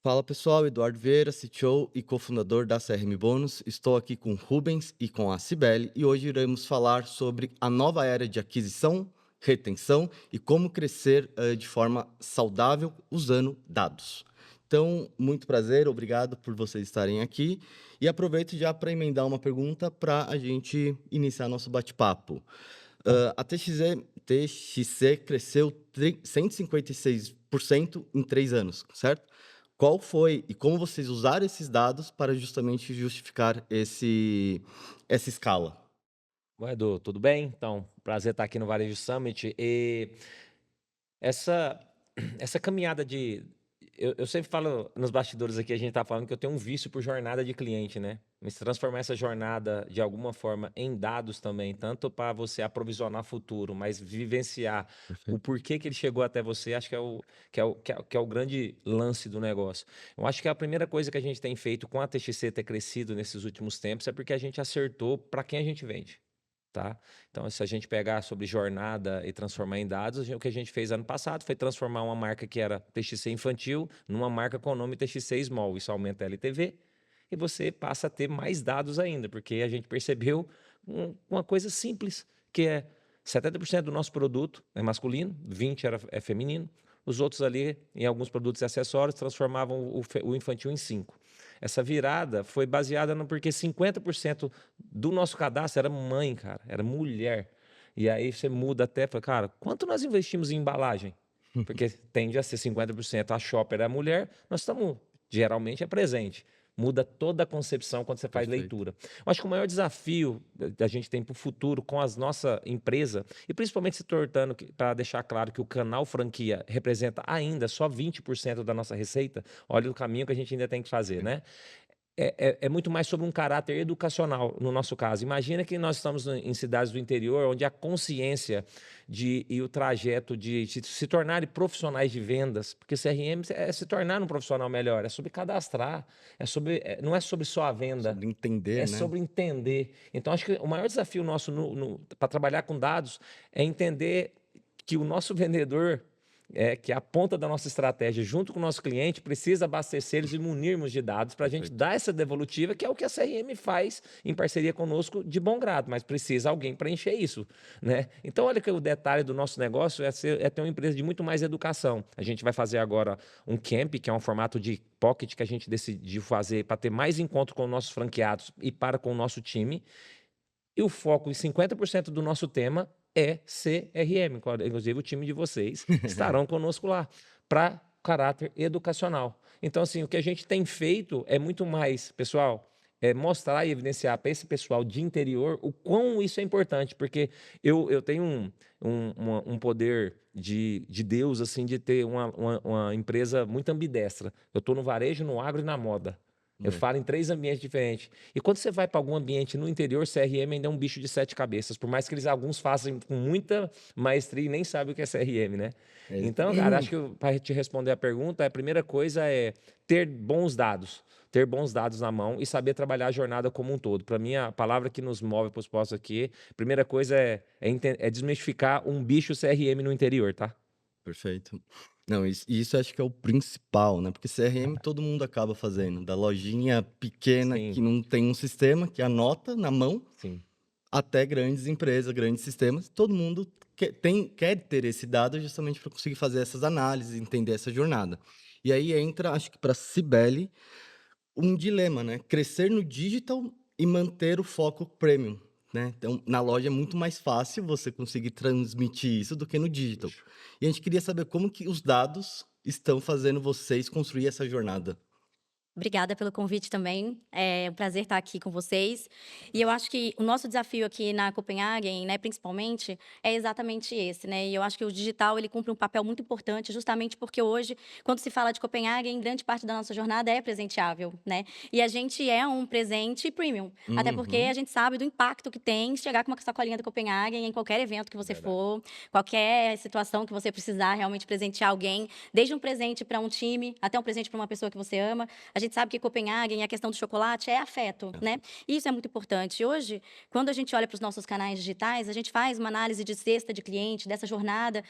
Fala pessoal, Eduardo Vieira, CTO e cofundador da CRM Bônus. Estou aqui com o Rubens e com a Cibele e hoje iremos falar sobre a nova era de aquisição, retenção e como crescer de forma saudável usando dados. Então, muito prazer, obrigado por vocês estarem aqui e aproveito já para emendar uma pergunta para a gente iniciar nosso bate-papo. A TXC cresceu 156% em 3 anos, certo? Qual foi e como vocês usaram esses dados para justamente justificar essa escala? Oi, Edu, tudo bem? Então, prazer estar aqui no Varejo Summit. E essa, essa caminhada de. Eu sempre falo nos bastidores aqui, a gente está falando que eu tenho um vício por jornada de cliente, né? Mas transformar essa jornada de alguma forma em dados também, tanto para você aprovisionar futuro, mas vivenciar o Perfeito. porquê que ele chegou até você, acho que é o grande lance do negócio. Eu acho que a primeira coisa que a gente tem feito com a TXC ter crescido nesses últimos tempos é porque a gente acertou para quem a gente vende. Tá? Então, se a gente pegar sobre jornada e transformar em dados, o que a gente fez ano passado foi transformar uma marca que era TXC infantil numa marca com o nome TXC Small. Isso aumenta a LTV e você passa a ter mais dados ainda, porque a gente percebeu uma coisa simples, que é 70% do nosso produto é masculino, 20% é feminino, os outros ali, em alguns produtos e acessórios, transformavam o infantil em 5%. Essa virada foi baseada no porque 50% do nosso cadastro era mãe, cara, era mulher. E aí você muda até, fala, cara, quanto nós investimos em embalagem? Porque tende a ser 50% a shopper é a mulher, nós estamos, geralmente é presente. Muda toda a concepção quando você faz Perfeito. leitura. Eu acho que o maior desafio da gente tem para o futuro com a nossa empresa, e principalmente se tornando, para deixar claro que o canal franquia representa ainda só 20% da nossa receita, olha o caminho que a gente ainda tem que fazer, né? É muito mais sobre um caráter educacional, no nosso caso. Imagina que nós estamos em cidades do interior, onde a consciência e o trajeto de se tornarem profissionais de vendas, porque CRM é se tornar um profissional melhor, é sobre cadastrar, não é sobre só a venda, Sobre entender, é né? sobre entender. Então, acho que o maior desafio nosso para trabalhar com dados é entender que o nosso vendedor que é a ponta da nossa estratégia, junto com o nosso cliente, precisa abastecer eles e munirmos de dados para a gente Perfeito. dar essa devolutiva, que é o que a CRM faz em parceria conosco de bom grado, mas precisa alguém preencher isso, né? Então, olha que o detalhe do nosso negócio é ter uma empresa de muito mais educação. A gente vai fazer agora um camp, que é um formato de pocket que a gente decidiu fazer para ter mais encontro com nossos franqueados e para com o nosso time. E o foco em 50% do nosso tema é CRM. Inclusive, o time de vocês estarão conosco lá para caráter educacional. Então, assim, o que a gente tem feito é muito mais, pessoal, é mostrar e evidenciar para esse pessoal de interior o quão isso é importante, porque eu tenho um poder de Deus, assim, de ter uma empresa muito ambidestra. Eu estou no varejo, no agro e na moda. Eu É, falo em 3 ambientes diferentes. E quando você vai para algum ambiente no interior, CRM ainda é um bicho de 7 cabeças, por mais que eles alguns façam com muita maestria e nem sabem o que é CRM, né? é, Então, cara, acho que para te responder a pergunta, a primeira coisa é ter bons dados na mão e saber trabalhar a jornada como um todo. Para mim, a palavra que nos move para os postos aqui, a primeira coisa é desmistificar um bicho CRM no interior, tá? perfeito. Não, isso acho que é o principal, né? Porque CRM todo mundo acaba fazendo, da lojinha pequena que Sim, não tem um sistema, que anota na mão, sim. até grandes empresas, grandes sistemas, todo mundo quer ter esse dado justamente para conseguir fazer essas análises, entender essa jornada. E aí entra, acho que para a Cibele, um dilema, né? Crescer no digital e manter o foco premium, né? Então, na loja é muito mais fácil você conseguir transmitir isso do que no digital. E a gente queria saber como que os dados estão fazendo vocês construir essa jornada. Obrigada pelo convite também. É um prazer estar aqui com vocês. E eu acho que o nosso desafio aqui na Copenhagen, né, principalmente, é exatamente esse, né? E eu acho que o digital ele cumpre um papel muito importante, justamente porque hoje, quando se fala de Copenhagen, grande parte da nossa jornada é presenteável, né? E a gente é um presente premium, até porque a Uhum, gente sabe do impacto que tem chegar com uma sacolinha da Copenhagen em qualquer evento que você Verdade. for, qualquer situação que você precisar realmente presentear alguém, desde um presente para um time até um presente para uma pessoa que você ama. A gente sabe que Copenhagen, a questão do chocolate é afeto, né? E isso é muito importante. Hoje, quando a gente olha para os nossos canais digitais, a gente faz uma análise de cesta de cliente, dessa jornada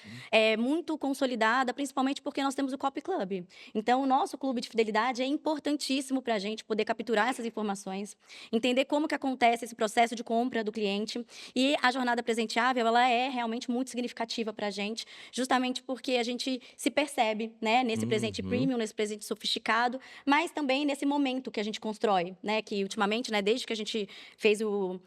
muito consolidada, principalmente porque nós temos o Copy Club. Então, o nosso clube de fidelidade é importantíssimo para a gente poder capturar essas informações, entender como que acontece esse processo de compra do cliente. E a jornada presenteável, ela é realmente muito significativa para a gente, justamente porque a gente se percebe, né, nesse presente Uhum. premium, nesse presente sofisticado, mas também nesse momento que a gente constrói, né, que ultimamente, né, desde que a gente fez o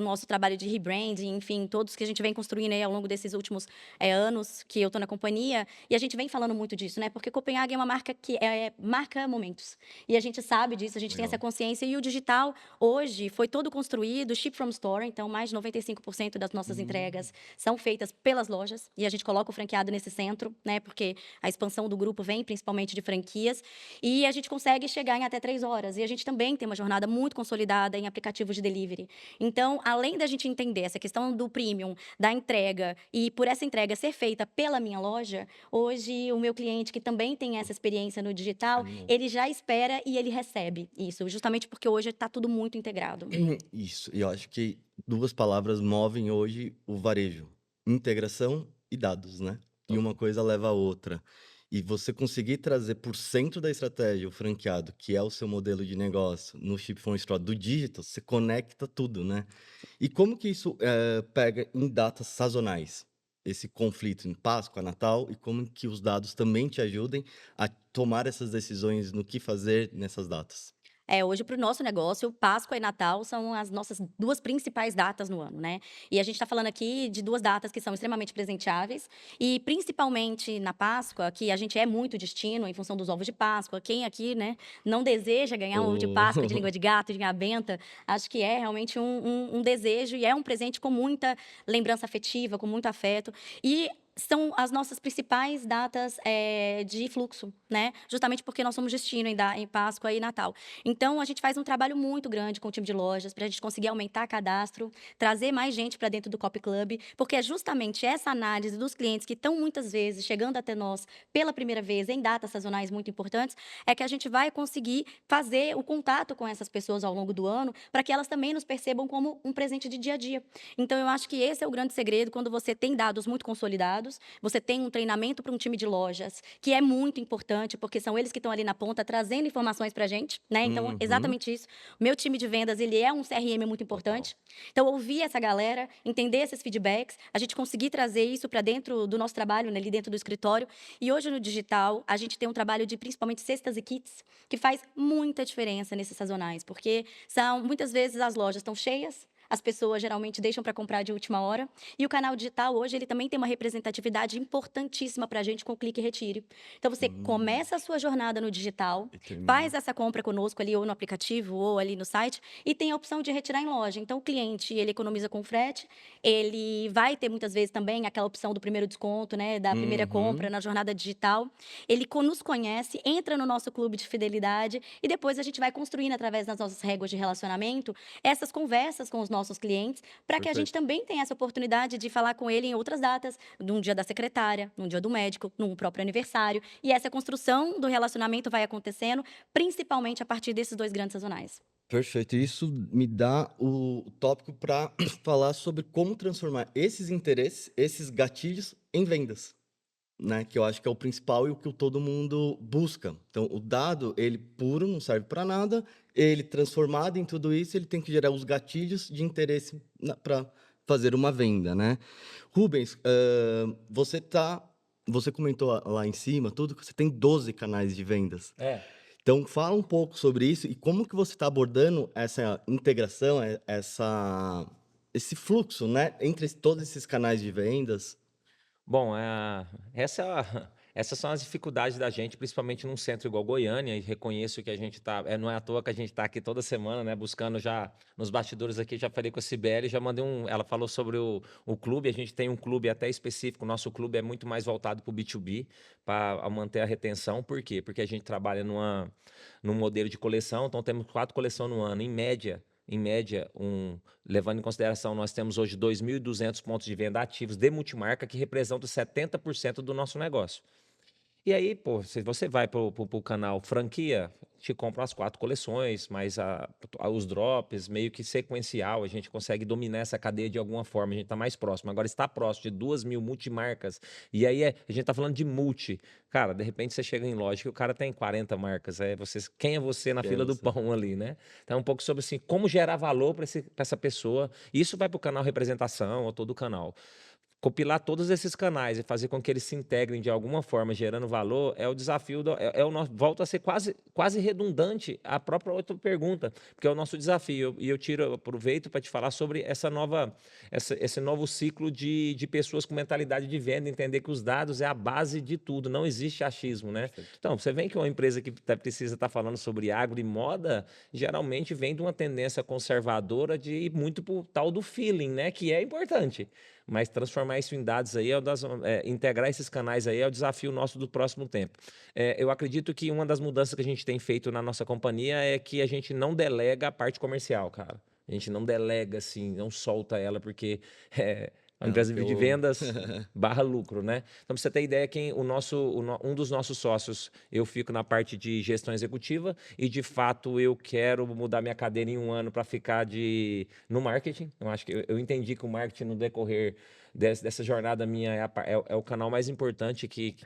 nosso trabalho de rebranding, enfim, todos que a gente vem construindo aí ao longo desses últimos anos que eu estou na companhia, e a gente vem falando muito disso, né, porque Copenhagen é uma marca que marca momentos, e a gente sabe disso, a gente tem essa Legal. consciência, e o digital hoje foi todo construído, ship from store, então mais de 95% das nossas Hum. entregas são feitas pelas lojas, e a gente coloca o franqueado nesse centro, né, porque a expansão do grupo vem principalmente de franquias, e a gente consegue chegar em até 3 horas. E a gente também tem uma jornada muito consolidada em aplicativos de delivery. Então, além da gente entender essa questão do premium, da entrega, e por essa entrega ser feita pela minha loja, hoje o meu cliente que também tem essa experiência no digital, Animal. ele já espera e ele recebe isso, justamente porque hoje está tudo muito integrado. Isso, e eu acho que 2 palavras movem hoje o varejo: integração e dados, né. E uma coisa leva a outra. E você conseguir trazer por centro da estratégia o franqueado, que é o seu modelo de negócio, no Ship from Store do digital, você conecta tudo, né. E como que isso, pega em datas sazonais? Esse conflito em Páscoa, Natal, e como que os dados também te ajudem a tomar essas decisões no que fazer nessas datas? Hoje para o nosso negócio, Páscoa e Natal são as nossas 2 principais datas no ano, né. E a gente está falando aqui de 2 datas que são extremamente presenteáveis e principalmente na Páscoa, que a gente é muito destino em função dos ovos de Páscoa. Quem aqui, né, não deseja ganhar um ovo de Páscoa de língua Oh. de gato, de linha benta, acho que é realmente um desejo e é um presente com muita lembrança afetiva, com muito afeto. E são as nossas principais datas, de fluxo, né, justamente porque nós somos destino em Páscoa e Natal. Então, a gente faz um trabalho muito grande com o time de lojas para a gente conseguir aumentar cadastro, trazer mais gente para dentro do Copy Club, porque é justamente essa análise dos clientes que estão muitas vezes chegando até nós pela primeira vez em datas sazonais muito importantes, é que a gente vai conseguir fazer o contato com essas pessoas ao longo do ano, para que elas também nos percebam como um presente de dia a dia. Então, eu acho que esse é o grande segredo quando você tem dados muito consolidados, você tem um treinamento para um time de lojas, que é muito importante, porque são eles que estão ali na ponta trazendo informações para a gente, né? Então, Uhum. exatamente isso. O meu time de vendas, ele é um CRM muito Total. importante. Então, ouvir essa galera, entender esses feedbacks, a gente conseguir trazer isso para dentro do nosso trabalho, né, ali dentro do escritório. E hoje no digital, a gente tem um trabalho de principalmente cestas e kits, que faz muita diferença nesses sazonais, porque são muitas vezes as lojas estão cheias, as pessoas geralmente deixam para comprar de última hora. E o canal digital hoje ele também tem uma representatividade importantíssima para a gente com o clique e retire. Então você Hum. começa a sua jornada no digital, E termina. faz essa compra conosco ali ou no aplicativo ou ali no site e tem a opção de retirar em loja. Então o cliente, ele economiza com frete, ele vai ter muitas vezes também aquela opção do primeiro desconto, né, da primeira compra Uhum. na jornada digital. Ele nos conhece, entra no nosso clube de fidelidade e depois a gente vai construindo através das nossas réguas de relacionamento essas conversas com os nossos clientes, para que a gente Perfeito. também tenha essa oportunidade de falar com ele em outras datas, num dia da secretária, num dia do médico, num próprio aniversário. E essa construção do relacionamento vai acontecendo, principalmente a partir desses 2 grandes sazonais. Perfeito. Isso me dá o tópico para falar sobre como transformar esses interesses, esses gatilhos, em vendas, né, que eu acho que é o principal e o que todo mundo busca. Então, o dado, ele puro não serve para nada, ele transformado em tudo isso, ele tem que gerar os gatilhos de interesse para fazer uma venda, né. Rubens, você comentou lá em cima tudo que você tem 12 canais de vendas. É. Então fala um pouco sobre isso e como que você está abordando essa integração, esse fluxo, né, entre todos esses canais de vendas. Bom, essa essas são as dificuldades da gente, principalmente num centro igual Goiânia, e reconheço que a gente tá não é à toa que a gente está aqui toda semana, né, buscando já nos bastidores aqui, já falei com a Cibele, já mandei ela falou sobre o clube, a gente tem um clube até específico, o nosso clube é muito mais voltado para o B2B, para manter a retenção, por quê? Porque a gente trabalha num modelo de coleção, então temos 4 coleções no ano, em média, levando em consideração, nós temos hoje 2.200 pontos de venda ativos de multimarca, que representam 70% do nosso negócio. E aí, pô, se você vai pro canal franquia, te compra as 4 coleções, mas os drops, meio que sequencial, a gente consegue dominar essa cadeia de alguma forma, a gente tá mais próximo. Agora, está próximo de 2.000 multimarcas, e aí a gente tá falando de multi. Cara, de repente você chega em loja que o cara tem 40 marcas, quem é você na Quem é fila do você? pão ali, né? Então, é um pouco sobre assim, como gerar valor para essa pessoa. Isso vai pro canal representação ou todo o canal. Compilar todos esses canais e fazer com que eles se integrem de alguma forma, gerando valor, é o desafio, volta a ser quase redundante a própria outra pergunta, porque é o nosso desafio. E eu aproveito para te falar sobre esse novo ciclo de pessoas com mentalidade de venda, entender que os dados é a base de tudo, não existe achismo, né? Perfeito. Então, você vê que uma empresa que precisa estar falando sobre agro e moda, geralmente vem de uma tendência conservadora de ir muito para o tal do feeling, né? Que é importante. Mas transformar isso em dados aí, integrar esses canais aí é o desafio nosso do próximo tempo. Eu acredito que uma das mudanças que a gente tem feito na nossa companhia é que a gente não delega a parte comercial, cara. A gente não delega, assim, não solta ela, porque a Não, empresa que de eu... vendas barra lucro, né? Então, pra você ter ideia, um dos nossos sócios, eu fico na parte de gestão executiva e, de fato, eu quero mudar minha cadeira em um ano para ficar no marketing. Eu acho que eu entendi que o marketing, no decorrer dessa jornada minha, é o canal mais importante que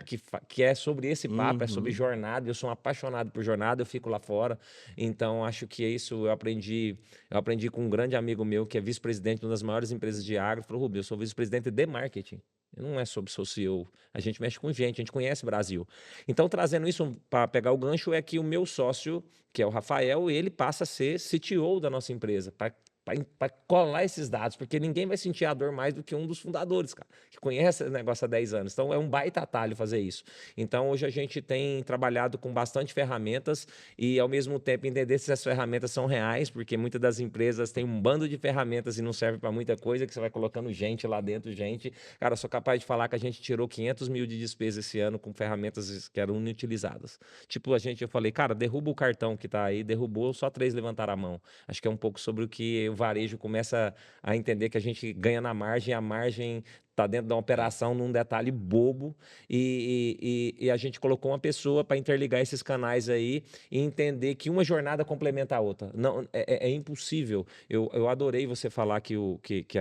é sobre esse papo, é sobre Uhum. jornada. Eu sou um apaixonado por jornada, eu fico lá fora. Então, acho que é isso. Eu aprendi com um grande amigo meu, que é vice-presidente de uma das maiores empresas de agro. Falou: Rubio, eu sou vice-presidente de marketing. Não é sobre sou CEO. A gente mexe com gente, a gente conhece Brasil. Então, trazendo isso para pegar o gancho, é que o meu sócio, que é o Rafael, ele passa a ser CTO da nossa empresa, para colar esses dados, porque ninguém vai sentir a dor mais do que um dos fundadores, cara, que conhece o negócio há 10 anos. Então, é um baita atalho fazer isso. Então, hoje a gente tem trabalhado com bastante ferramentas e, ao mesmo tempo, entender se as ferramentas são reais, porque muitas das empresas têm um bando de ferramentas e não serve para muita coisa, que você vai colocando gente lá dentro, gente. Cara, eu sou capaz de falar que a gente tirou 500 mil de despesa esse ano com ferramentas que eram inutilizadas. Tipo, eu falei, cara, derruba o cartão que está aí, derrubou, só 3 levantaram a mão. Acho que é um pouco sobre o que o varejo começa a entender, que a gente ganha na margem, a margem está dentro da É. operação num detalhe bobo e a gente colocou uma pessoa para interligar esses canais aí e entender que uma jornada complementa a outra. Não, é impossível. Eu adorei você falar que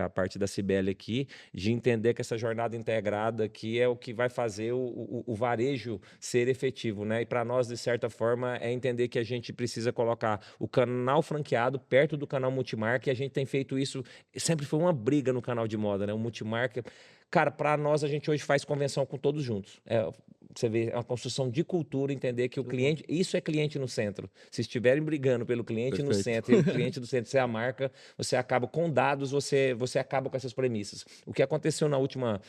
a parte da Cibele aqui, de entender que essa jornada integrada aqui é o que vai fazer o varejo ser efetivo, né? E para nós, de certa forma, é entender que a gente precisa colocar o canal franqueado perto do canal multimarca, e a gente tem feito isso, sempre foi uma briga no canal de moda, né? O multimarca. Cara, para nós, a gente hoje faz convenção com todos juntos. Você vê, é uma construção de cultura, entender que o Uhum. cliente, isso é cliente no centro. Se estiverem brigando pelo cliente no Perfeito. centro e o cliente do centro ser a marca, você acaba com dados, você acaba com essas premissas. O que aconteceu na última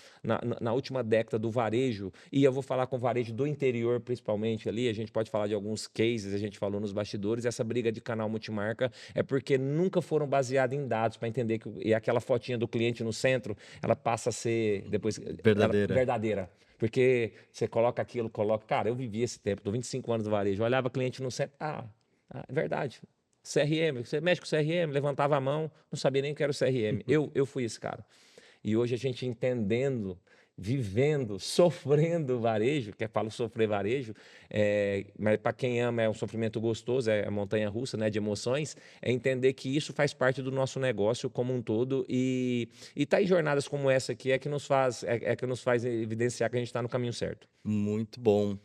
década do varejo, e eu vou falar com o varejo do interior, principalmente ali, a gente pode falar de alguns cases, a gente falou nos bastidores, essa briga de canal multimarca é porque nunca foram baseados em dados para entender e aquela fotinha do cliente no centro, ela passa a ser depois Verdadeira. verdadeira. Porque você coloca aquilo, coloca. Cara, eu vivi esse tempo, tô 25 anos no varejo, eu olhava cliente no centro. É verdade. CRM, você mexe com CRM, levantava a mão, não sabia nem o que era o CRM. Eu fui esse cara. E hoje a gente entendendo, vivendo, sofrendo varejo, que eu falo sofrer varejo, mas para quem ama é um sofrimento gostoso, é a montanha-russa, né, de emoções, é entender que isso faz parte do nosso negócio como um todo e tá em jornadas como essa aqui é que nos faz evidenciar que a gente está no caminho certo. Muito bom.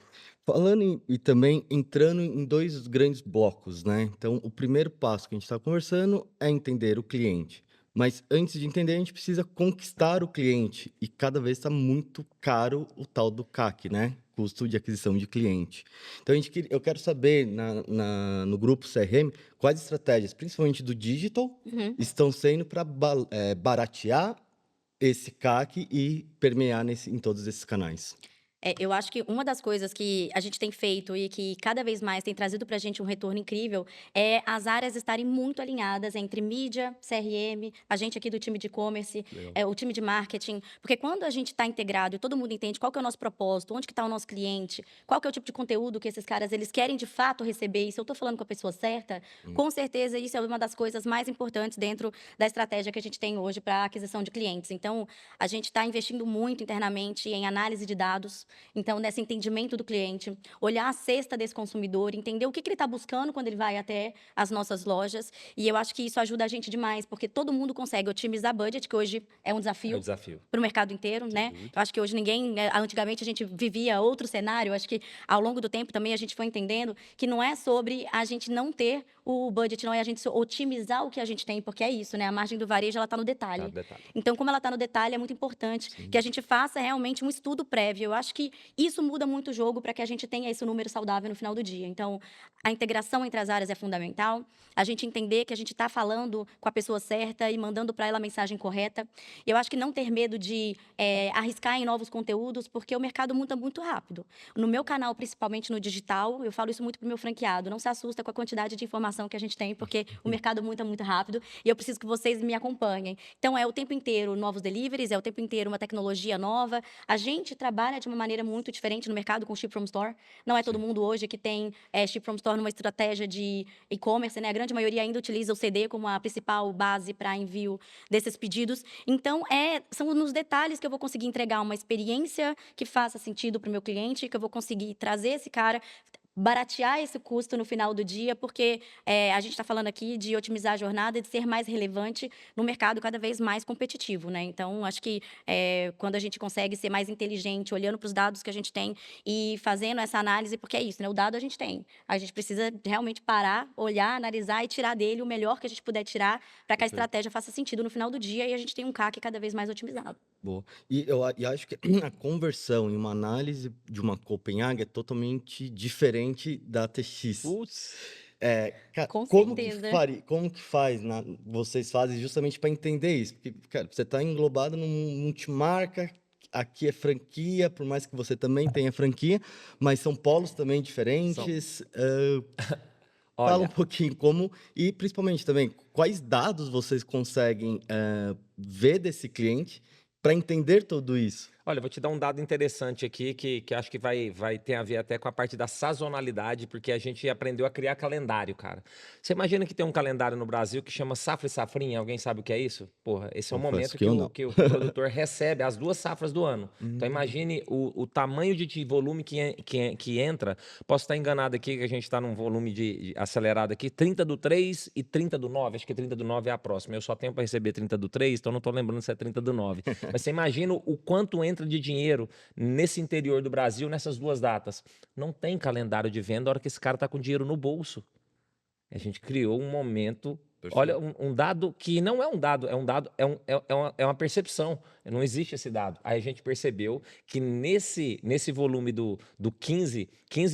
Falando e também entrando em 2 grandes blocos, né. Então, o primeiro passo que a gente está conversando é entender o cliente. Mas antes de entender, a gente precisa conquistar o cliente, e cada vez está muito caro o tal do CAC, né, custo de aquisição de cliente. Então eu quero saber no grupo CRM, quais estratégias, principalmente do digital, Uhum. estão sendo para baratear esse CAC e permear em todos esses canais. Eu acho que uma das coisas que a gente tem feito e que cada vez mais tem trazido para a gente um retorno incrível é as áreas estarem muito alinhadas entre mídia, CRM, a gente aqui do time de e-commerce, Legal. o time de marketing, porque quando a gente está integrado e todo mundo entende qual que é o nosso propósito, onde que está o nosso cliente, qual que é o tipo de conteúdo que esses caras eles querem de fato receber, e se eu estou falando com a pessoa certa, Hum. com certeza isso é uma das coisas mais importantes dentro da estratégia que a gente tem hoje para aquisição de clientes. Então, a gente está investindo muito internamente em análise de dados, Então, nesse entendimento do cliente, olhar a cesta desse consumidor, entender o que ele está buscando quando ele vai até as nossas lojas. E eu acho que isso ajuda a gente demais, porque todo mundo consegue otimizar budget, que hoje é um É o desafio desafio. para o mercado inteiro, Sem né? dúvida. Eu acho que hoje ninguém, antigamente a gente vivia outro cenário, eu acho que ao longo do tempo também a gente foi entendendo que não é sobre a gente não ter o budget, não é a gente otimizar o que a gente tem, porque é isso, né? A margem do varejo, ela está no Tá, detalhe. detalhe. Então, como ela está no detalhe, é muito importante que a gente faça realmente um estudo prévio. Eu acho que isso muda muito o jogo para que a gente tenha esse número saudável no final do dia. Então, a integração entre as áreas é fundamental. A gente entender que a gente está falando com a pessoa certa e mandando para ela a mensagem correta. Eu acho que não ter medo de arriscar em novos conteúdos, porque o mercado muda muito rápido. No meu canal, principalmente no digital, eu falo isso muito para o meu franqueado. Não se assusta com a quantidade de informação que a gente tem, porque o mercado muda muito rápido e eu preciso que vocês me acompanhem. Então, é o tempo inteiro novos deliveries, é o tempo inteiro uma tecnologia nova. A gente trabalha de uma maneira muito diferente no mercado com Ship from Store. Não é todo mundo hoje que tem Ship from Store numa estratégia de e-commerce, né? A grande maioria ainda utiliza o CD como a principal base para envio desses pedidos. Então, são nos detalhes que eu vou conseguir entregar uma experiência que faça sentido para o meu cliente, que eu vou conseguir trazer esse cara, baratear esse custo no final do dia, porque a gente está falando aqui de otimizar a jornada e de ser mais relevante no mercado cada vez mais competitivo, né? Então, acho que quando a gente consegue ser mais inteligente, olhando para os dados que a gente tem e fazendo essa análise, porque é isso, né? O dado a gente tem. A gente precisa realmente parar, olhar, analisar e tirar dele o melhor que a gente puder tirar para que a Perfeito. estratégia faça sentido no final do dia e a gente tenha um CAC cada vez mais otimizado. Boa. E acho que a conversão em uma análise de uma Copenhague é totalmente diferente da TX. Putz. Com Como que certeza. como que faz, vocês fazem justamente para entender isso? Porque, cara, você está englobado num multimarca, aqui é franquia, por mais que você também tenha franquia, mas são polos também São. diferentes. Fala um Olha, pouquinho como e principalmente também quais dados vocês conseguem ver desse cliente para entender tudo isso? Olha, eu vou te dar um dado interessante aqui que acho que vai ter a ver até com a parte da sazonalidade, porque a gente aprendeu a criar calendário, cara. Você imagina que tem um calendário no Brasil que chama safra e safrinha? Alguém sabe o que é isso? Porra, esse é o Confesso momento que que eu o, não. que o, que o produtor recebe as duas safras do ano. Então Hum. imagine o tamanho de volume que entra. Posso estar enganado aqui, que a gente está num volume acelerado aqui, 30 do 3 e 30 do 9. Acho que 30 do 9 é a próxima. Eu só tenho para receber 30 do 3, então não estou lembrando se é 30 do 9. Mas você imagina o quanto entra de dinheiro nesse interior do Brasil, nessas duas datas. Não tem calendário de venda a hora que esse cara está com dinheiro no bolso. A gente criou um momento. Olha, Perfeito. um dado que não é um dado, é uma percepção. Não existe esse dado. Aí a gente percebeu que nesse volume do 15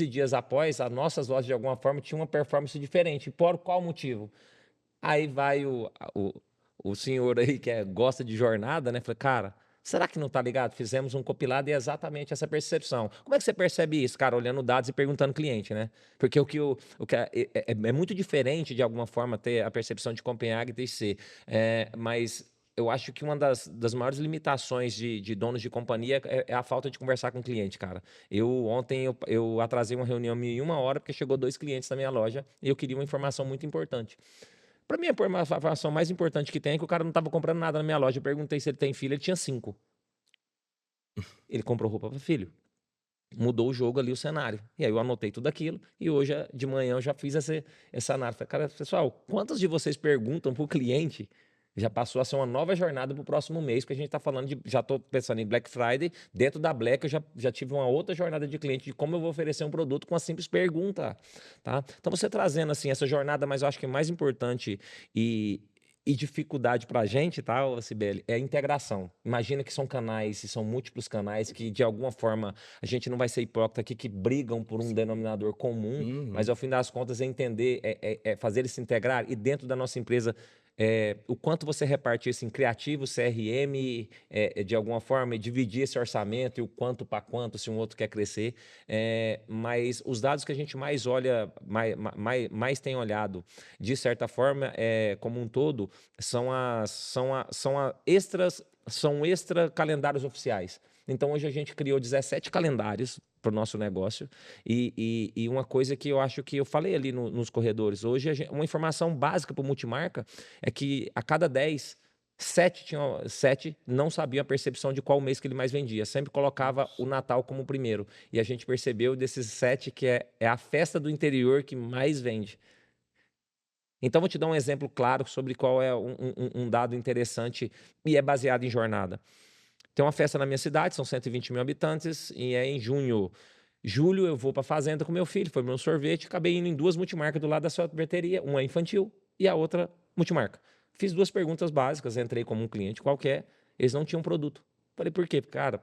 dias após, as nossas lojas, de alguma forma, tinham uma performance diferente. Por qual motivo? Aí vai o senhor aí que gosta de jornada, né? Falei, cara, será que não tá ligado? Fizemos um compilado e é exatamente essa percepção. Como é que você percebe isso, cara? Olhando dados e perguntando ao cliente, né? Porque é muito diferente, de alguma forma, ter a percepção de Copenhague e TC. Mas eu acho que uma das maiores limitações de donos de companhia é a falta de conversar com o cliente, cara. Ontem eu atrasei uma reunião em 1 hora porque chegou 2 clientes na minha loja e eu queria uma informação muito importante. Para mim, a informação mais importante que tem é que o cara não estava comprando nada na minha loja. Eu perguntei se ele tem filho, ele tinha 5. Ele comprou roupa para filho. Mudou o jogo ali, o cenário. E aí eu anotei tudo aquilo e hoje de manhã eu já fiz essa análise. Falei, cara, pessoal, quantos de vocês perguntam para o cliente? Já passou a ser uma nova jornada para o próximo mês, porque a gente está falando já estou pensando em Black Friday. Dentro da Black, eu já tive uma outra jornada de cliente de como eu vou oferecer um produto com uma simples pergunta, tá? Então, você trazendo, assim, essa jornada, mas eu acho que é mais importante e dificuldade para a gente, tá, Cibele, é a integração. Imagina que são canais, e são múltiplos canais que, de alguma forma, a gente não vai ser hipócrita aqui, que brigam por um denominador comum, mas, ao fim das contas, é entender, fazer eles se integrar e, dentro da nossa empresa, o quanto você reparte isso em criativo, CRM, de alguma forma, e dividir esse orçamento e o quanto para quanto, se um outro quer crescer. Mas os dados que a gente mais olha, mais tem olhado, de certa forma, como um todo, são extra calendários oficiais. Então, hoje a gente criou 17 calendários para o nosso negócio e uma coisa que eu acho que eu falei ali nos corredores, hoje uma informação básica para o multimarca é que a cada 10, sete não sabiam a percepção de qual mês que ele mais vendia. Sempre colocava o Natal como o primeiro. E a gente percebeu desses 7 que é a festa do interior que mais vende. Então, vou te dar um exemplo claro sobre qual é um dado interessante e é baseado em jornada. Tem uma festa na minha cidade, são 120 mil habitantes, e é em junho. Julho eu vou para a fazenda com meu filho, foi meu sorvete, acabei indo em 2 multimarcas do lado da sorveteria, uma infantil e a outra multimarca. Fiz 2 perguntas básicas, entrei como um cliente qualquer, eles não tinham produto. Falei, por quê? Cara,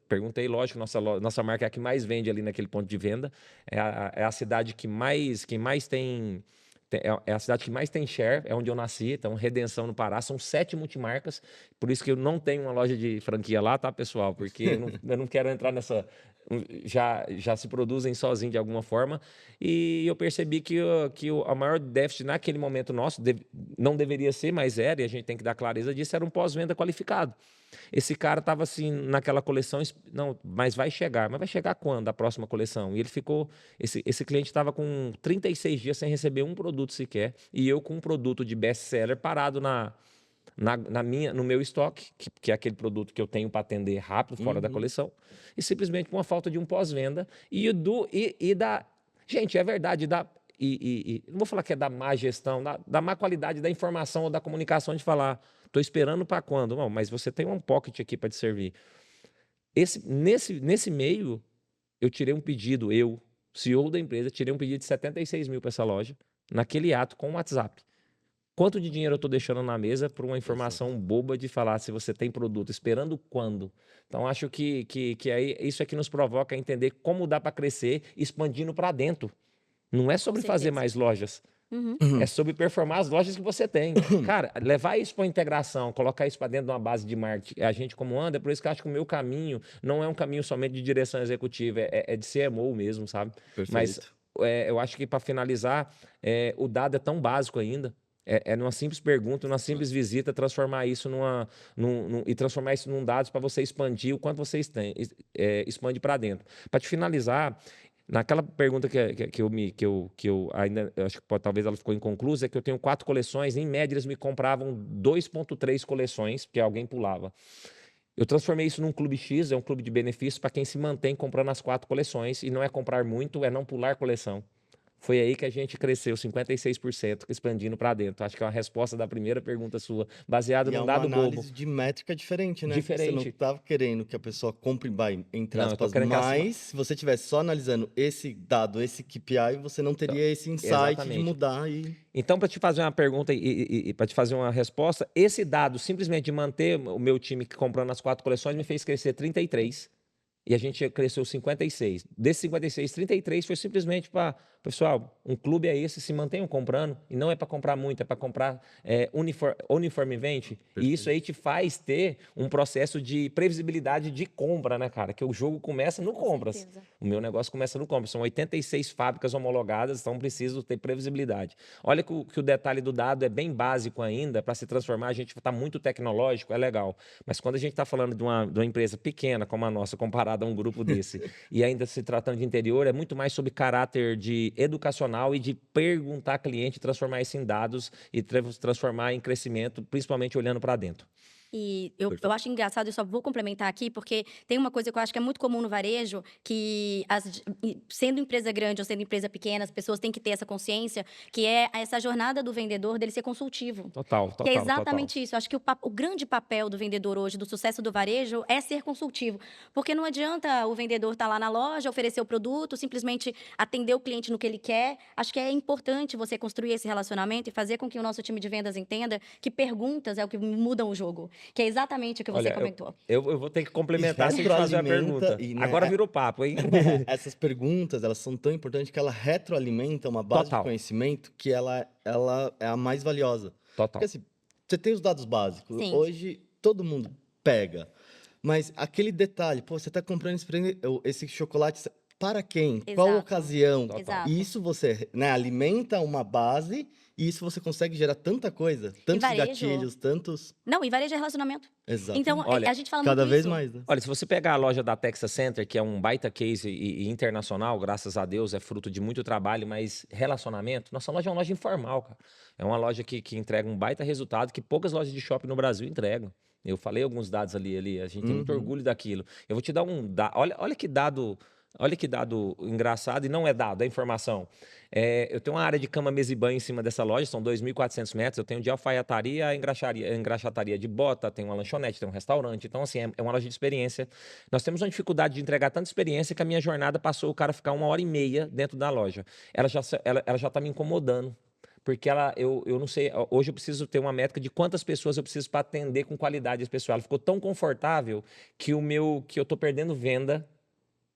perguntei, lógico, nossa marca é a que mais vende ali naquele ponto de venda, é a cidade que mais tem... É a cidade que mais tem share, é onde eu nasci, então Redenção no Pará, são 7 multimarcas, por isso que eu não tenho uma loja de franquia lá, tá, pessoal? Porque eu não quero entrar nessa... Já se produzem sozinhos de alguma forma, e eu percebi que a maior déficit naquele momento nosso, não deveria ser, mas era, e a gente tem que dar clareza disso, era um pós-venda qualificado. Esse cara estava assim naquela coleção, não, mas vai chegar. Mas vai chegar quando? A próxima coleção? E ele ficou, esse cliente estava com 36 dias sem receber um produto sequer, e eu com um produto de best-seller parado no meu estoque, que é aquele produto que eu tenho para atender rápido, fora da coleção, e simplesmente por uma falta de um pós-venda. Gente, é verdade, não vou falar que é da má gestão, da má qualidade da informação ou da comunicação de falar, estou esperando para quando? Não, mas você tem um pocket aqui para te servir. Nesse meio, eu tirei um pedido, CEO da empresa, tirei um pedido de 76 mil para essa loja, naquele ato com o WhatsApp. Quanto de dinheiro eu estou deixando na mesa por uma informação boba de falar se você tem produto, esperando quando? Então, acho que aí, isso é que nos provoca a entender como dá para crescer expandindo para dentro. Não é sobre fazer mais lojas. É sobre performar as lojas que você tem. Cara, levar isso para integração, colocar isso para dentro de uma base de marketing, a gente como anda, é por isso que eu acho que o meu caminho não é um caminho somente de direção executiva, é de CMO mesmo, sabe? Perfeito. Mas eu acho que para finalizar, o dado é tão básico ainda. Numa simples pergunta, numa simples visita, transformar isso e transformar isso num dados para você expandir o quanto vocês têm, expande para dentro. Para te finalizar, naquela pergunta que eu ainda eu acho que talvez ela ficou inconclusa, é que eu tenho 4 coleções, em média eles me compravam 2,3 coleções, porque alguém pulava. Eu transformei isso num clube X, é um clube de benefícios para quem se mantém comprando as 4 coleções, e não é comprar muito, é não pular coleção. Foi aí que a gente cresceu 56%, expandindo para dentro. Acho que é uma resposta da primeira pergunta sua, baseado E é num uma dado bobo. análise de métrica diferente, né? Você não Diferente. estava querendo que a pessoa compre, entre Não, eu tô aspas, querendo que mais. Se você estivesse só analisando esse dado, esse KPI, você não teria esse insight de Exatamente. mudar e... Então, para te fazer uma pergunta e para te fazer uma resposta, esse dado, simplesmente de manter o meu time comprando as 4 coleções, me fez crescer 33. E a gente cresceu 56. Desses 56, 33 foi simplesmente para... Pessoal, um clube é esse, se mantenham comprando. E não é para comprar muito, é para comprar uniformemente. E isso aí te faz ter um processo de previsibilidade de compra, né, cara? Que o jogo começa no compras. certeza. O meu negócio começa no compras. São 86 fábricas homologadas, então preciso ter previsibilidade. Olha que o detalhe do dado é bem básico ainda, para se transformar, a gente está muito tecnológico, é legal. Mas quando a gente está falando de uma empresa pequena como a nossa, comparada a um grupo desse, e ainda se tratando de interior, é muito mais sobre caráter de educacional e de perguntar ao cliente, transformar isso em dados e transformar em crescimento, principalmente olhando para dentro. E eu acho engraçado, eu só vou complementar aqui, porque tem uma coisa que eu acho que é muito comum no varejo, que sendo empresa grande ou sendo empresa pequena, as pessoas têm que ter essa consciência, que é essa jornada do vendedor, dele ser consultivo. Total. Que é exatamente isso. Eu acho que o grande papel do vendedor hoje, do sucesso do varejo, é ser consultivo. Porque não adianta o vendedor estar lá na loja, oferecer o produto, simplesmente atender o cliente no que ele quer. Acho que é importante você construir esse relacionamento e fazer com que o nosso time de vendas entenda que perguntas é o que mudam o jogo. Que é exatamente o que você comentou. Eu vou ter que complementar sem te fazer a pergunta. E, né, Agora virou papo, hein? Essas perguntas, elas são tão importantes que ela retroalimenta uma base de conhecimento que ela é a mais valiosa. Total. Porque assim, você tem os dados básicos. Sim. Hoje, todo mundo pega. Mas aquele detalhe, pô, você está comprando esse chocolate para quem? Exato. Qual ocasião? Exato. Isso você, né, alimenta uma base E isso você consegue gerar tanta coisa, Em tantos varejo. gatilhos, tantos... Não, e varejo é relacionamento. Exato. Então, Olha, a gente fala Cada muito vez isso. mais, né? Olha, se você pegar a loja da Texas Center, que é um baita case e internacional, graças a Deus, é fruto de muito trabalho, mas relacionamento, nossa loja é uma loja informal, cara. É uma loja que entrega um baita resultado que poucas lojas de shopping no Brasil entregam. Eu falei alguns dados ali, a gente tem muito Uhum. orgulho daquilo. Eu vou te dar um dado, olha que dado engraçado, e não é dado, é informação. Eu tenho uma área de cama, mesa e banho em cima dessa loja, são 2.400 metros. Eu tenho de alfaiataria a engraxataria de bota, tem uma lanchonete, tem um restaurante. Então, assim, é uma loja de experiência. Nós temos uma dificuldade de entregar tanta experiência que a minha jornada passou o cara ficar 1h30 dentro da loja. Ela já tá me incomodando. Porque eu não sei, hoje eu preciso ter uma métrica de quantas pessoas eu preciso para atender com qualidade esse pessoal. Ela ficou tão confortável que eu tô perdendo venda.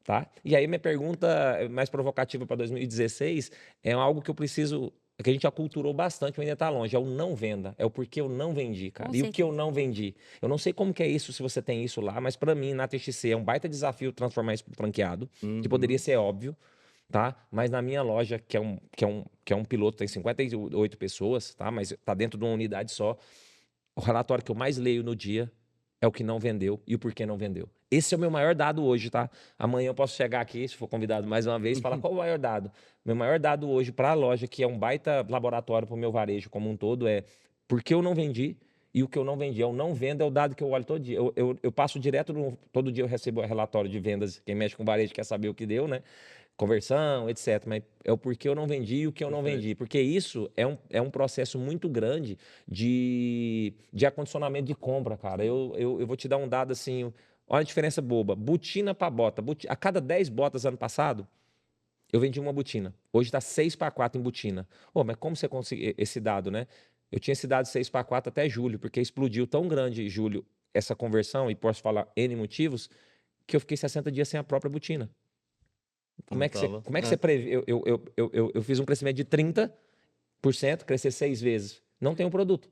Tá? E aí minha pergunta mais provocativa para 2016 é algo que eu preciso, que a gente aculturou bastante, mas ainda está longe, é o não venda, é o porquê eu não vendi, cara. Com E o que eu certeza. não vendi? Eu não sei como que é isso, se você tem isso lá, mas para mim, na TXC, é um baita desafio transformar isso para franqueado, que poderia ser óbvio, tá? Mas na minha loja, que é um piloto, tem 58 pessoas, tá? Mas está dentro de uma unidade só, o relatório que eu mais leio no dia é o que não vendeu e o porquê não vendeu. Esse é o meu maior dado hoje, tá? Amanhã eu posso chegar aqui, se for convidado mais uma vez, e falar qual é o maior dado. Meu maior dado hoje para a loja, que é um baita laboratório para o meu varejo como um todo, é por que eu não vendi e o que eu não vendi. Eu não vendo é o dado que eu olho todo dia. Eu passo direto, todo dia eu recebo relatório de vendas. Quem mexe com varejo quer saber o que deu, né? Conversão, etc. Mas é o porquê eu não vendi e o que eu não Perfeito. vendi. Porque isso é um processo muito grande de acondicionamento de compra, cara. Eu vou te dar um dado assim, olha a diferença boba. Botina para bota. A cada 10 botas ano passado, eu vendi uma botina. Hoje está 6-4 em botina. Ô, mas como você conseguiu esse dado, né? Eu tinha esse dado 6-4 até julho, porque explodiu tão grande em julho essa conversão, e posso falar N motivos, que eu fiquei 60 dias sem a própria botina. Não tava. Como é que você prevê? Eu fiz um crescimento de 30%, crescer 6 vezes. Não tem um produto.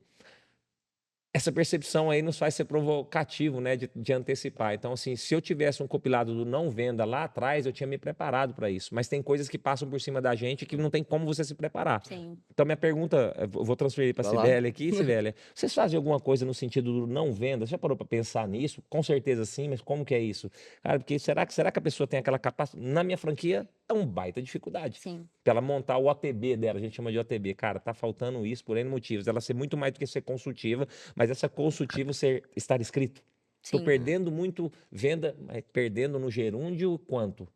Essa percepção aí nos faz ser provocativo, né, de antecipar. Então, assim, se eu tivesse um compilado do não venda lá atrás, eu tinha me preparado para isso. Mas tem coisas que passam por cima da gente que não tem como você se preparar. Sim. Então, minha pergunta, eu vou transferir para a Vai lá. Cibele aqui. Cibele, vocês fazem alguma coisa no sentido do não venda? Você já parou para pensar nisso? Com certeza sim, mas como que é isso? Cara, porque será que a pessoa tem aquela capacidade? Na minha franquia, é uma baita dificuldade. Sim. Pra ela montar o OTB dela, a gente chama de OTB. Cara, tá faltando isso por N motivos. Ela ser muito mais do que ser consultiva, mas essa consultiva estar escrito. Tô Sim. perdendo muito venda, mas perdendo no gerúndio quanto?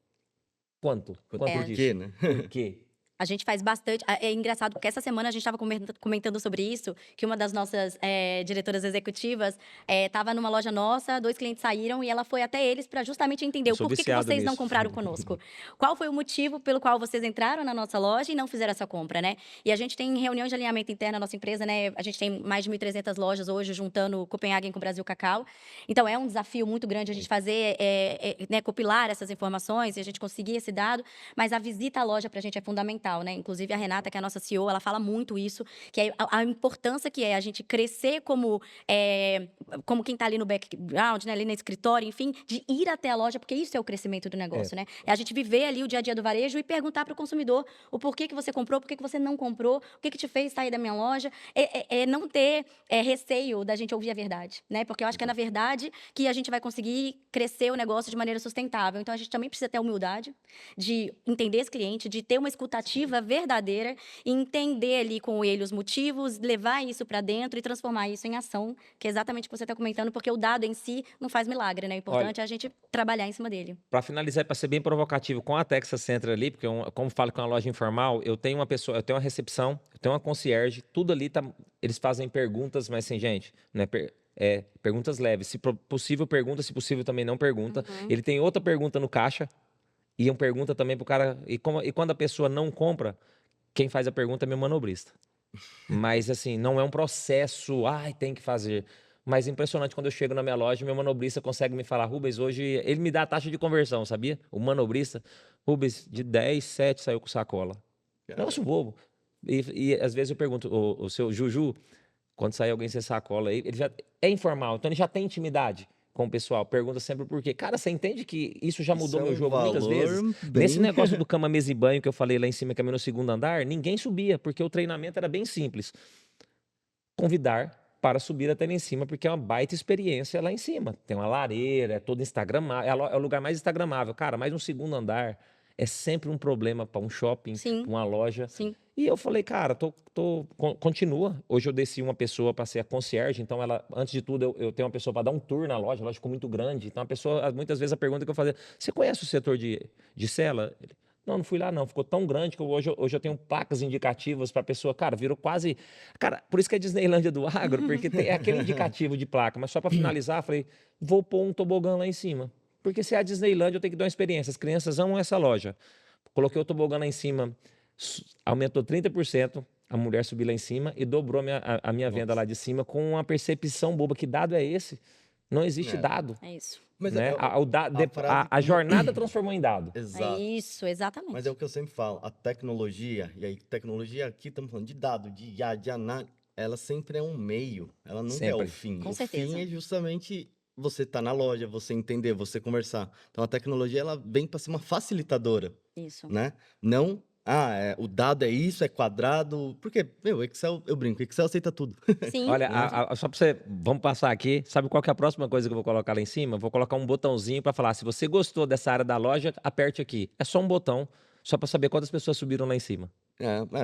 Quanto Por É. disso? quê, né? Por quê? A gente faz bastante. É engraçado porque essa semana a gente estava comentando sobre isso, que uma das nossas diretoras executivas estava numa loja nossa, 2 clientes saíram e ela foi até eles para justamente entender Eu o sou porquê que viciado vocês não nisso. compraram conosco. Qual foi o motivo pelo qual vocês entraram na nossa loja e não fizeram essa compra, né? E a gente tem reuniões de alinhamento interno na nossa empresa, né? A gente tem mais de 1.300 lojas hoje, juntando Copenhagen com o Brasil Cacau. Então, é um desafio muito grande a gente fazer, né, compilar essas informações e a gente conseguir esse dado, mas a visita à loja para a gente é fundamental, né? Inclusive, a Renata, que é a nossa CEO, ela fala muito isso, que é a importância que é a gente crescer como quem está ali no background, né, ali no escritório, enfim, de ir até a loja, porque isso é o crescimento do negócio, né? É a gente viver ali o dia a dia do varejo e perguntar para o consumidor o porquê que você comprou, por que você não comprou, o que te fez sair da minha loja. Não ter receio da gente ouvir a verdade, né? Porque eu acho que é na verdade que a gente vai conseguir crescer o negócio de maneira sustentável. Então, a gente também precisa ter a humildade de entender esse cliente, de ter uma escutativa verdadeira e entender ali com ele os motivos, levar isso para dentro e transformar isso em ação, que é exatamente o que você está comentando, porque o dado em si não faz milagre, né? O importante é a gente trabalhar em cima dele. Para finalizar, para ser bem provocativo, com a Texas Center ali, porque como falo que é uma loja informal, eu tenho uma pessoa, eu tenho uma recepção, eu tenho uma concierge, tudo ali tá, eles fazem perguntas, mas assim, gente, né, perguntas leves. Se possível, pergunta, se possível, também não pergunta. Ele tem outra pergunta no caixa e uma pergunta também pro cara. E quando a pessoa não compra, quem faz a pergunta é meu manobrista. Mas, assim, não é um processo, tem que fazer. Mas é impressionante quando eu chego na minha loja, meu manobrista consegue me falar, Rubens, hoje ele me dá a taxa de conversão, sabia? O manobrista, Rubens, de 10, 7 saiu com sacola. Negócio bobo. E às vezes eu pergunto, o seu Juju, quando sair alguém sem sacola aí, ele já é informal, então ele já tem intimidade. com o pessoal. Pergunta sempre por quê. Cara, você entende que isso já Isso mudou é meu um jogo muitas vezes? valor Nesse bem negócio do cama, mesa e banho que eu falei lá em cima, que é no segundo andar, ninguém subia, porque o treinamento era bem simples. Convidar para subir até lá em cima, porque é uma baita experiência lá em cima. Tem uma lareira, é todo instagramável, é o lugar mais instagramável. Cara, mas um segundo andar é sempre um problema para um shopping, Sim, para uma loja. sim. E eu falei, cara, continua. Hoje eu desci uma pessoa para ser a concierge, então ela, antes de tudo, eu tenho uma pessoa para dar um tour na loja, a loja ficou muito grande. Então a pessoa, muitas vezes a pergunta que eu fazia, você conhece o setor de cela? Ele, não, não fui lá não, ficou tão grande que hoje eu tenho placas indicativas para a pessoa, cara, virou quase... Cara, por isso que é Disneylândia do agro, porque tem aquele indicativo de placa, mas só para finalizar, falei, vou pôr um tobogã lá em cima. Porque se é a Disneylândia, eu tenho que dar uma experiência. As crianças amam essa loja. Coloquei o tobogã lá em cima, aumentou 30%, a mulher subiu lá em cima e dobrou a minha venda Nossa. lá de cima com uma percepção boba. Que dado é esse? Não existe É. dado, É isso. Mas né? a frase A que... jornada transformou em dado. É Exato. isso, Mas exatamente. é o que eu sempre falo, a tecnologia, e aí tecnologia aqui estamos falando de dado, de IA, de análise, ela sempre é um meio, ela nunca é o Sempre. fim. Com O certeza. fim é justamente você estar na loja, você entender, você conversar. Então a tecnologia ela vem para ser uma facilitadora, Isso. né? Não, o dado é isso, é quadrado, porque, meu, Excel, eu brinco, Excel aceita tudo. Sim, Olha, Né? só para você, vamos passar aqui. Sabe qual que é a próxima coisa que eu vou colocar lá em cima? Vou colocar um botãozinho para falar, se você gostou dessa área da loja, aperte aqui. É só um botão, só para saber quantas pessoas subiram lá em cima,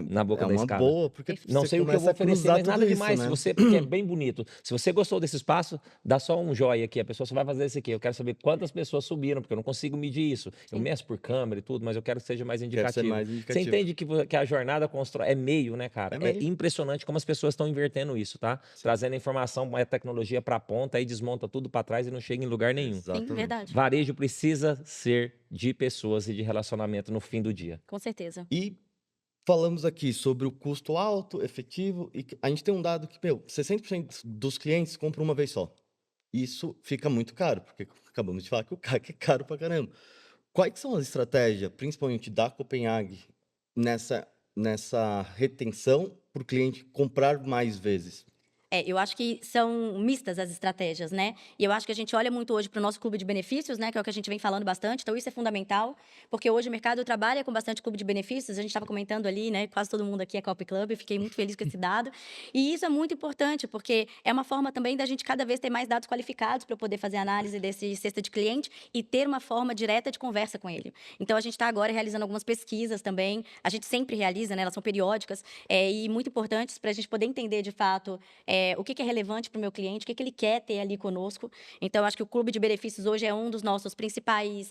na boca É da uma escada. boa, porque Não você sei o que eu vou começa a oferecer, cruzar mas tudo nada isso, demais. né? Porque é bem bonito. Se você gostou desse espaço, dá só um joinha aqui. A pessoa só vai fazer esse aqui. Eu quero saber quantas pessoas subiram, porque eu não consigo medir isso. Eu sim. meço por câmera e tudo, mas eu quero que seja mais Quer ser indicativo. mais Você indicativo. entende que a jornada constrói, é meio, né, cara? É É meio. impressionante como as pessoas estão invertendo isso, tá? Sim. Trazendo a informação, a tecnologia para a ponta, aí desmonta tudo para trás e não chega em lugar nenhum. Sim, Exatamente. verdade. Varejo precisa ser de pessoas e de relacionamento no fim do dia. Com certeza. E falamos aqui sobre o custo alto, efetivo, e a gente tem um dado que, meu, 60% dos clientes compram uma vez só. Isso fica muito caro, porque acabamos de falar que o CAC é caro pra caramba. Quais são as estratégias, principalmente da Copenhague, nessa retenção para o cliente comprar mais vezes? Eu acho que são mistas as estratégias, né? E eu acho que a gente olha muito hoje para o nosso clube de benefícios, né? Que é o que a gente vem falando bastante. Então, isso é fundamental, porque hoje o mercado trabalha com bastante clube de benefícios. A gente estava comentando ali, né? Quase todo mundo aqui é Cop Club. Eu fiquei muito feliz com esse dado. E isso é muito importante, porque é uma forma também da gente cada vez ter mais dados qualificados para poder fazer análise desse cesta de cliente e ter uma forma direta de conversa com ele. Então, a gente está agora realizando algumas pesquisas também. A gente sempre realiza, né? Elas são periódicas e muito importantes para a gente poder entender, de fato, o que é relevante para o meu cliente, o que ele quer ter ali conosco. Então, acho que o clube de benefícios hoje é uma das nossas principais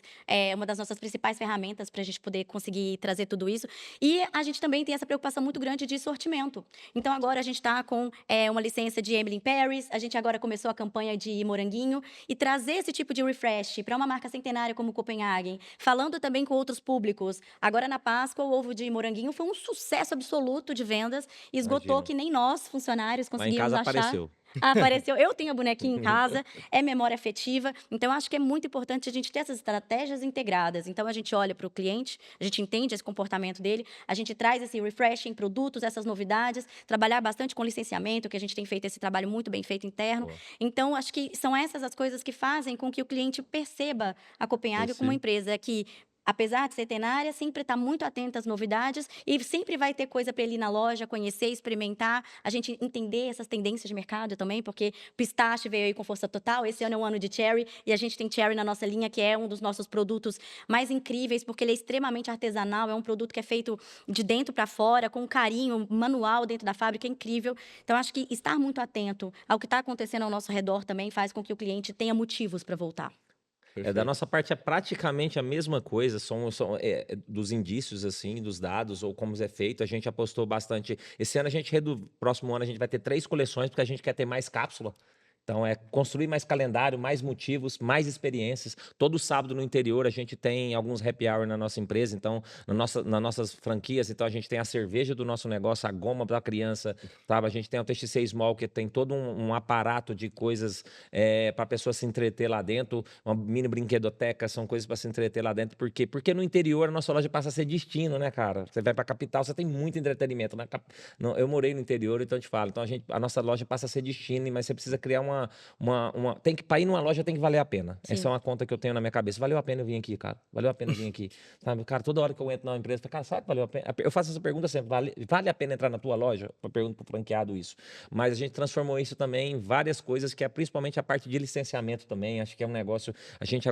ferramentas para a gente poder conseguir trazer tudo isso. E a gente também tem essa preocupação muito grande de sortimento. Então, agora a gente está com uma licença de Emily in Paris, a gente agora começou a campanha de Moranguinho, e trazer esse tipo de refresh para uma marca centenária como Copenhagen, falando também com outros públicos. Agora, na Páscoa, o ovo de Moranguinho foi um sucesso absoluto de vendas, e esgotou Imagino. que nem nós, funcionários, Lá em conseguíamos casa achar. apareceu. Apareceu. Eu tenho a bonequinha em casa, é memória afetiva. Então, acho que é muito importante a gente ter essas estratégias integradas. Então, a gente olha para o cliente, a gente entende esse comportamento dele, a gente traz esse refresh em produtos, essas novidades, trabalhar bastante com licenciamento, que a gente tem feito esse trabalho muito bem feito interno. Boa. Então, acho que são essas as coisas que fazem com que o cliente perceba a Copenhague como uma empresa que, apesar de centenária, sempre está muito atenta às novidades e sempre vai ter coisa para ele ir na loja, conhecer, experimentar, a gente entender essas tendências de mercado também, porque pistache veio aí com força total, esse ano é um ano de cherry, e a gente tem cherry na nossa linha, que é um dos nossos produtos mais incríveis, porque ele é extremamente artesanal, é um produto que é feito de dentro para fora, com carinho, manual dentro da fábrica, é incrível. Então, acho que estar muito atento ao que está acontecendo ao nosso redor também faz com que o cliente tenha motivos para voltar. Da nossa parte é praticamente a mesma coisa, dos indícios, assim, dos dados, ou como é feito, a gente apostou bastante. Esse ano próximo ano a gente vai ter 3 coleções, porque a gente quer ter mais cápsula. Então, é construir mais calendário, mais motivos, mais experiências. Todo sábado no interior a gente tem alguns happy hour na nossa empresa, então, nas nossas franquias, então a gente tem a cerveja do nosso negócio, a goma da criança, sabe? A gente tem o TXC Small, que tem todo um aparato de coisas para a pessoa se entreter lá dentro, uma mini brinquedoteca, são coisas para se entreter lá dentro. Por quê? Porque no interior a nossa loja passa a ser destino, né, cara? Você vai para a capital, você tem muito entretenimento. Eu morei no interior, então eu te falo. Então, a nossa loja passa a ser destino, mas você precisa criar tem que, para ir numa loja tem que valer a pena. Sim. Essa é uma conta que eu tenho na minha cabeça. Valeu a pena eu vir aqui, cara. Valeu a pena eu vir aqui. Sabe, cara, toda hora que eu entro numa empresa, cara, sabe que valeu a pena? Eu faço essa pergunta sempre, vale a pena entrar na tua loja? Eu pergunto pro franqueado isso. Mas a gente transformou isso também em várias coisas, que é principalmente a parte de licenciamento também. Acho que é um negócio. A gente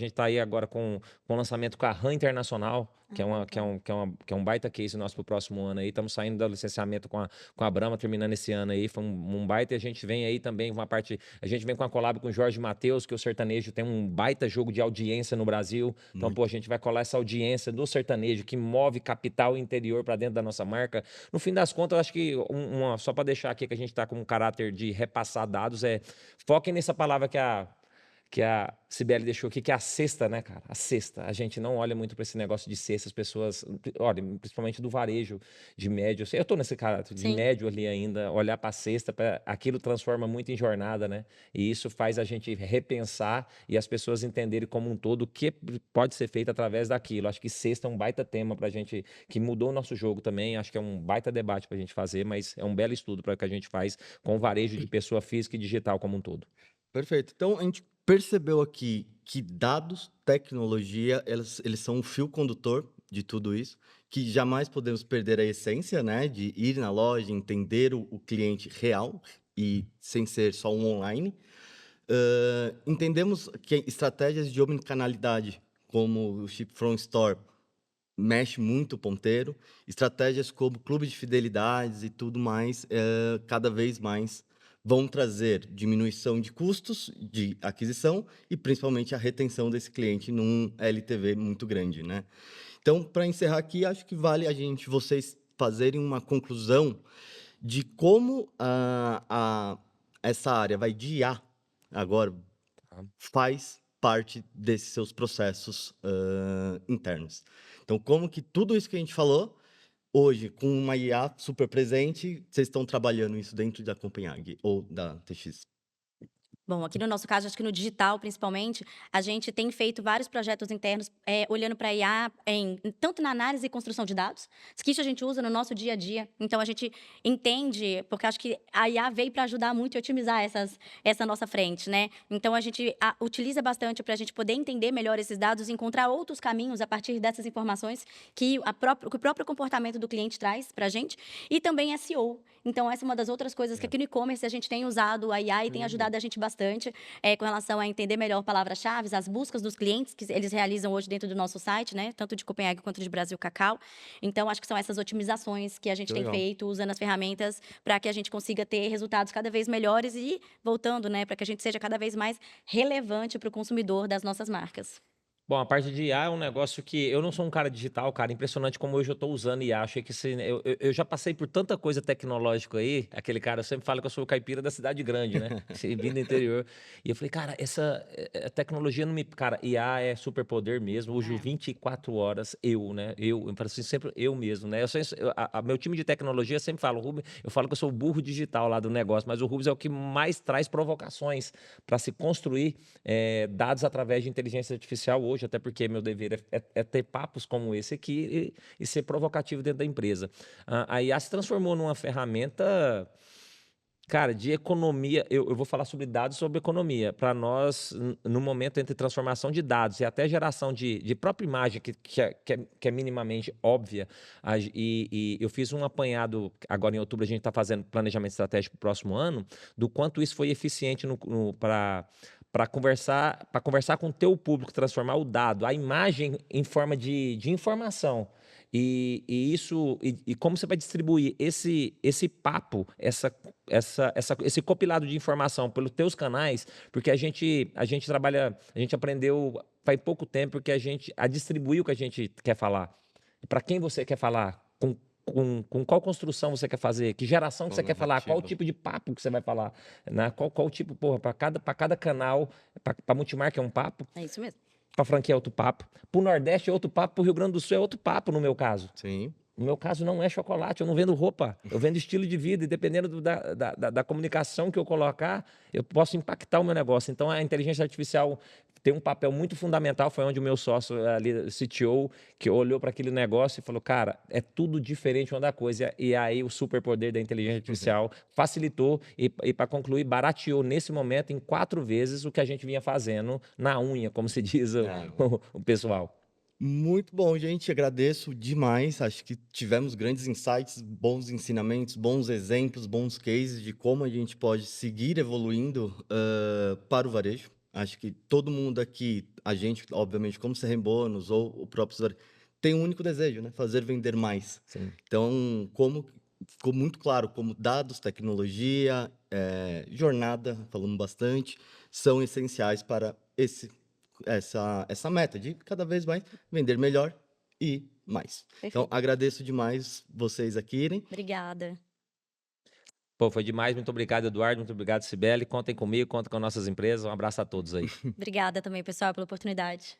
está aí agora com o lançamento com a RAM Internacional, que é um baita case nosso pro próximo ano aí. Estamos saindo do licenciamento com a Brahma, terminando esse ano aí. Foi um baita. E a gente vem aí também uma parte. A gente vem com a collab com o Jorge Mateus, que o sertanejo tem um baita jogo de audiência no Brasil. Então, pô, a gente vai colar essa audiência do sertanejo que move capital e interior para dentro da nossa marca. No fim das contas, eu acho que só para deixar aqui que a gente está com um caráter de repassar dados, foquem nessa palavra que a Cibele deixou aqui, que é a cesta, né, cara? A cesta. A gente não olha muito para esse negócio de cesta, as pessoas, olha, principalmente do varejo de médio. Eu tô nesse caráter de Sim. médio ali ainda, olhar para a cesta, aquilo transforma muito em jornada, né? E isso faz a gente repensar e as pessoas entenderem como um todo o que pode ser feito através daquilo. Acho que cesta é um baita tema para a gente, que mudou o nosso jogo também. Acho que é um baita debate para a gente fazer, mas é um belo estudo para o que a gente faz com o varejo de pessoa física e digital como um todo. Perfeito. Então, a gente percebeu aqui que dados, tecnologia, eles são um fio condutor de tudo isso, que jamais podemos perder a essência, né, de ir na loja, entender o cliente real e sem ser só um online. Entendemos que estratégias de omnicanalidade, como o Ship from Store, mexe muito o ponteiro. Estratégias como clube de fidelidades e tudo mais, cada vez mais vão trazer diminuição de custos de aquisição e principalmente a retenção desse cliente num LTV muito grande, né? Então, para encerrar aqui, acho que vale vocês fazerem uma conclusão de como essa área vai de IA agora faz parte desses seus processos internos. Então, como que tudo isso que a gente falou hoje, com uma IA super presente, vocês estão trabalhando isso dentro da Copenhague ou da TX? Bom, aqui no nosso caso, acho que no digital, principalmente, a gente tem feito vários projetos internos olhando para a IA, tanto na análise e construção de dados, que isso a gente usa no nosso dia a dia. Então, a gente entende, porque acho que a IA veio para ajudar muito e otimizar essa nossa frente, né? Então, a gente utiliza bastante para a gente poder entender melhor esses dados e encontrar outros caminhos a partir dessas informações que o próprio comportamento do cliente traz para a gente. E também SEO. Então, essa é uma das outras coisas que aqui no e-commerce a gente tem usado a IA e tem ajudado a gente bastante com relação a entender melhor palavras-chave, as buscas dos clientes que eles realizam hoje dentro do nosso site, né? Tanto de Copenhague quanto de Brasil Cacau. Então, acho que são essas otimizações que a gente tem feito usando as ferramentas para que a gente consiga ter resultados cada vez melhores e voltando, né? Para que a gente seja cada vez mais relevante para o consumidor das nossas marcas. Bom, a parte de IA é um negócio que eu não sou um cara digital, cara. Impressionante como hoje eu estou usando IA. Achei que eu já passei por tanta coisa tecnológica aí. Aquele cara, eu sempre falo que eu sou o caipira da cidade grande, né? Vindo do interior. E eu falei, cara, essa tecnologia não me. Cara, IA é superpoder mesmo. Hoje, 24 horas, né? Eu falo assim, sempre eu mesmo, né? Meu time de tecnologia sempre fala, eu falo que eu sou o burro digital lá do negócio, mas o Rubens é o que mais traz provocações para se construir dados através de inteligência artificial hoje. Até porque meu dever é ter papos como esse aqui e ser provocativo dentro da empresa. A IA se transformou numa ferramenta, cara, de economia. Eu vou falar sobre dados, sobre economia. Para nós, no momento entre transformação de dados e até geração de própria imagem, que é minimamente óbvia, e eu fiz um apanhado, agora em outubro a gente está fazendo planejamento estratégico para o próximo ano, do quanto isso foi eficiente para conversar com o teu público, transformar o dado, a imagem em forma de informação. E como você vai distribuir esse papo, esse compilado de informação pelos teus canais, porque a gente trabalha, a gente aprendeu faz pouco tempo a distribuir o que a gente quer falar. Para quem você quer falar, com qual construção você quer fazer, que geração que você quer falar, qual tipo de papo que você vai falar, né? Qual tipo, porra, para cada canal, para multimarca é um papo. É isso mesmo. Para franquia é outro papo. Para o Nordeste é outro papo, para o Rio Grande do Sul é outro papo, no meu caso. Sim. No meu caso, não é chocolate, eu não vendo roupa, eu vendo estilo de vida, e dependendo da comunicação que eu colocar, eu posso impactar o meu negócio. Então, a inteligência artificial tem um papel muito fundamental, foi onde o meu sócio ali, CTO, que olhou para aquele negócio e falou, cara, é tudo diferente uma da coisa. E aí o superpoder da inteligência artificial facilitou e para concluir, barateou nesse momento em 4 vezes o que a gente vinha fazendo na unha, como se diz É. o pessoal. Muito bom, gente. Agradeço demais. Acho que tivemos grandes insights, bons ensinamentos, bons exemplos, bons cases de como a gente pode seguir evoluindo para o varejo. Acho que todo mundo aqui, a gente, obviamente, como CRM Bônus ou o próprio usuário, tem um único desejo, né? Fazer vender mais. Sim. Então, como ficou muito claro como dados, tecnologia, jornada, falamos bastante, são essenciais para essa meta de cada vez mais vender melhor e mais. Então, Perfeito. agradeço demais vocês aqui irem. Obrigada. Pô, foi demais. Muito obrigado, Eduardo. Muito obrigado, Cibele. Contem comigo, contem com nossas empresas. Um abraço a todos aí. Obrigada também, pessoal, pela oportunidade.